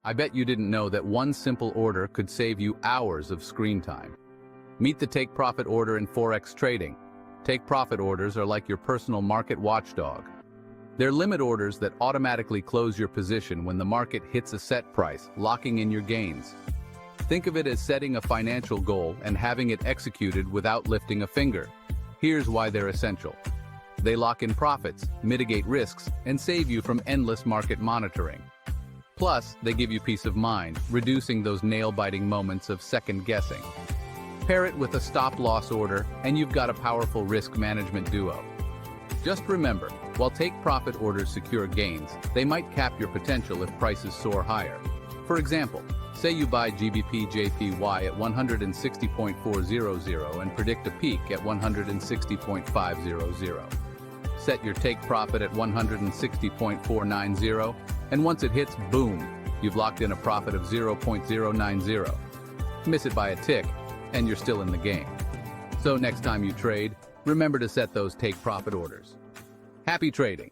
I bet you didn't know that one simple order could save you hours of screen time. Meet the take profit order in Forex trading. Take profit orders are like your personal market watchdog. They're limit orders that automatically close your position when the market hits a set price, locking in your gains. Think of it as setting a financial goal and having it executed without lifting a finger. Here's why they're essential. They lock in profits, mitigate risks, and save you from endless market monitoring. Plus, they give you peace of mind, reducing those nail-biting moments of second-guessing. Pair it with a stop-loss order, and you've got a powerful risk management duo. Just remember, while take-profit orders secure gains, they might cap your potential if prices soar higher. For example, say you buy GBP JPY at 160.400 and predict a peak at 160.500. Set your take profit at 160.490, and once it hits, boom, you've locked in a profit of 0.090. Miss it by a tick, and you're still in the game. So next time you trade, remember to set those take profit orders. Happy trading!